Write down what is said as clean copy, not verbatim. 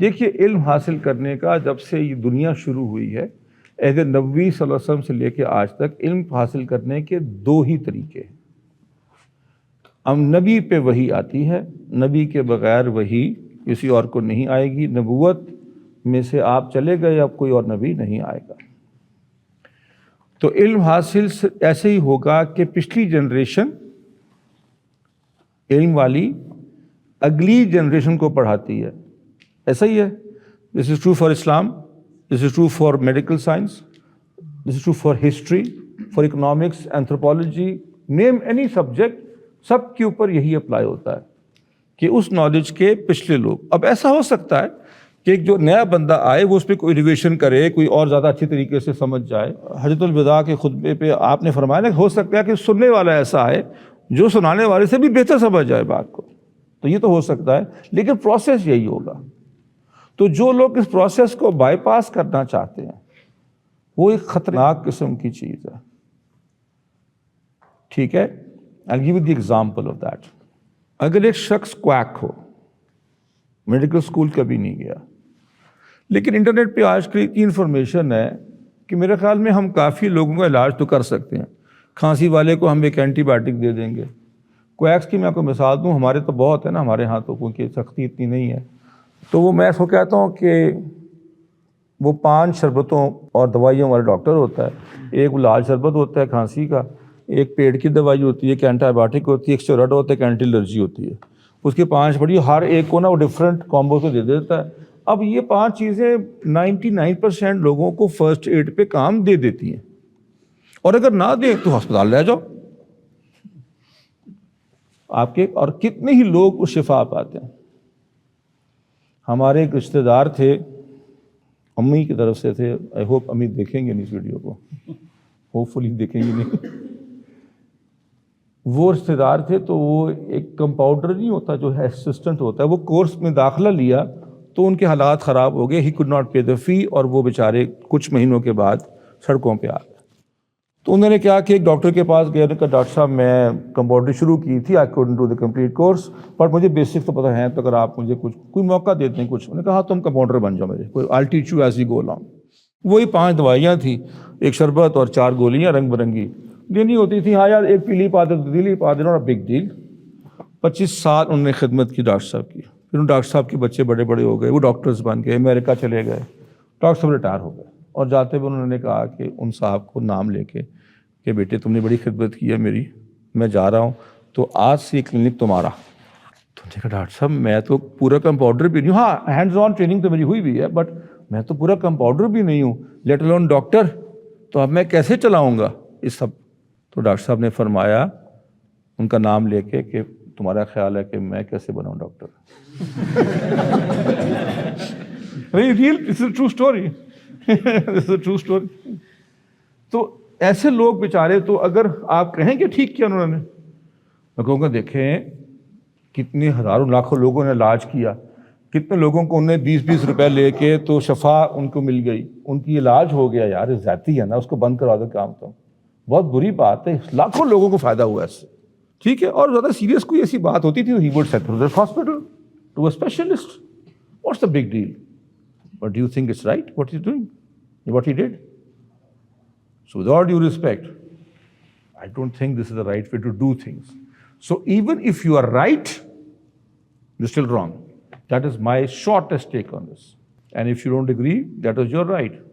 دیکھیے، علم حاصل کرنے کا جب سے یہ دنیا شروع ہوئی ہے، عہد نبوی صلی اللہ علیہ وسلم سے لے کے آج تک علم حاصل کرنے کے دو ہی طریقے ہیں۔ اب نبی پہ وحی آتی ہے، نبی کے بغیر وحی کسی اور کو نہیں آئے گی۔ نبوت میں سے آپ چلے گئے، اب کوئی اور نبی نہیں آئے گا۔ تو علم حاصل ایسے ہی ہوگا کہ پچھلی جنریشن علم والی اگلی جنریشن کو پڑھاتی ہے، ایسا ہی ہے۔ دس از ٹرو فار اسلام، this is true for medical science, this is true for history, for economics, anthropology, name any subject, سب کے اوپر یہی اپلائی ہوتا ہے کہ اس نالج کے پچھلے لوگ۔ اب ایسا ہو سکتا ہے کہ ایک جو نیا بندہ آئے وہ اس پہ کوئی ریویژن کرے، کوئی اور زیادہ اچھی طریقے سے سمجھ جائے۔ حجۃ الوداع کے خطبے پہ آپ نے فرمایا نا، ہو سکتا ہے کہ سننے والا ایسا ہے جو سنانے والے سے بھی بہتر سمجھ جائے بات کو، تو یہ تو ہو سکتا ہے، لیکن پروسیس یہی ہوگا۔ تو جو لوگ اس پروسیس کو بائی پاس کرنا چاہتے ہیں وہ ایک خطرناک قسم کی چیز ہے، ٹھیک ہے۔ I'll give you the example of that۔ اگر ایک شخص کویک ہو، میڈیکل اسکول کبھی نہیں گیا، لیکن انٹرنیٹ پہ آج کل اتنی انفارمیشن ہے کہ میرے خیال میں ہم کافی لوگوں کا علاج تو کر سکتے ہیں۔ کھانسی والے کو ہم ایک اینٹی بایوٹک دے دیں گے۔ کویکس کی میں آپ کو مثال دوں، ہمارے تو بہت ہے نا، ہمارے ہاں تو کیونکہ سختی اتنی نہیں ہے، تو وہ میں اس کو کہتا ہوں کہ وہ 5 شربتوں اور دوائیوں والا ڈاکٹر ہوتا ہے۔ ایک لال شربت ہوتا ہے کھانسی کا، ایک پیٹ کی دوائی ہوتی ہے، ایک اینٹی بایوٹک ہوتی ہے، ایک اسٹیرائڈ ہوتا ہے، ایک اینٹی الرجی ہوتی ہے۔ اس کے 5 پڑھی، ہر ایک کو نا وہ ڈفرینٹ کامبو سے دے دیتا ہے۔ اب یہ 5 چیزیں 99% لوگوں کو فرسٹ ایڈ پہ کام دے دیتی ہیں، اور اگر نہ دیں تو ہسپتال لے جاؤ آپ کے، اور کتنے ہی لوگ اس شفا پاتے ہیں۔ ہمارے ایک رشتہ دار تھے، امی کی طرف سے تھے، آئی ہوپ امی دیکھیں گے نہیں اس ویڈیو کو، ہوپ فلی دیکھیں گے نہیں۔ وہ رشتہ دار تھے، تو وہ ایک کمپاؤنڈر نہیں ہوتا جو ہے اسسٹنٹ ہوتا ہے، وہ کورس میں داخلہ لیا تو ان کے حالات خراب ہو گئے، ہی کوڈ ناٹ پے دا فی، اور وہ بیچارے کچھ مہینوں کے بعد سڑکوں پہ آ گئے۔ تو انہوں نے کیا کہ ایک ڈاکٹر کے پاس گئے، انہوں نے کہا ڈاکٹر صاحب میں کمپاؤنڈری شروع کی تھی، I couldn't do the complete course, but مجھے بیسک تو پتہ ہے، تو اگر آپ مجھے کوئی موقع دیتے ہیں کچھ۔ انہوں نے کہا تم کمپاؤنڈر بن جاؤ میرے، کوئی I teach you as you go along. وہی 5 دوائیاں تھیں، ایک شربت اور 4 گولیاں رنگ برنگی لینی ہوتی تھی۔ ہاں یار، ایک پیلی پا دے، پیلی پا دینا، بگ ڈیل۔ 25 سال انہوں نے خدمت کی ڈاکٹر صاحب کی۔ پھر ان ڈاکٹر صاحب کے بچے بڑے بڑے ہو گئے، وہ ڈاکٹرز بن گئے، امریکہ چلے گئے، ڈاکٹر صاحب ریٹائر ہو گئے، اور جاتے ہوئے انہوں نے کہا کہ ان صاحب کو نام لے کے کہ بیٹے تم نے بڑی خدمت کی ہے میری، میں جا رہا ہوں، تو آج سے یہ کلینک تمہارا۔ تو نے کہا ڈاکٹر صاحب میں تو پورا کمپاؤنڈر بھی نہیں ہوں، ہاں ہینڈز آن ٹریننگ تو میری ہوئی بھی ہے، بٹ میں تو پورا کمپاؤنڈر بھی نہیں ہوں، لیٹ الون ڈاکٹر، تو اب میں کیسے چلاؤں گا اس سب؟ تو ڈاکٹر صاحب نے فرمایا ان کا نام لے کے کہ تمہارا خیال ہے کہ میں کیسے بناؤں doctor? It's a true story. It's a true story. تو ایسے لوگ بیچارے، تو اگر آپ کہیں کہ ٹھیک کیا انہوں نے، میں کہوں گا دیکھیں کتنے ہزاروں لاکھوں لوگوں نے علاج کیا، کتنے لوگوں کو انہیں 20 روپے لے کے تو شفا ان کو مل گئی، ان کی علاج ہو گیا۔ یار زیادتی ہے نا، اس کو بند کروا دو کام، تو بہت بری بات ہے، لاکھوں لوگوں کو فائدہ ہوا اس سے، ٹھیک ہے۔ اور زیادہ سیریس کوئی ایسی بات ہوتی تھی، he would send to the hospital, to a specialist. What's the big deal? But do you think it's right what he's doing, what he did? So with all due respect, I don't think this is the right way to do things. So even if you are right, you're still wrong. That is my shortest take on this. And if you don't agree, that is your right.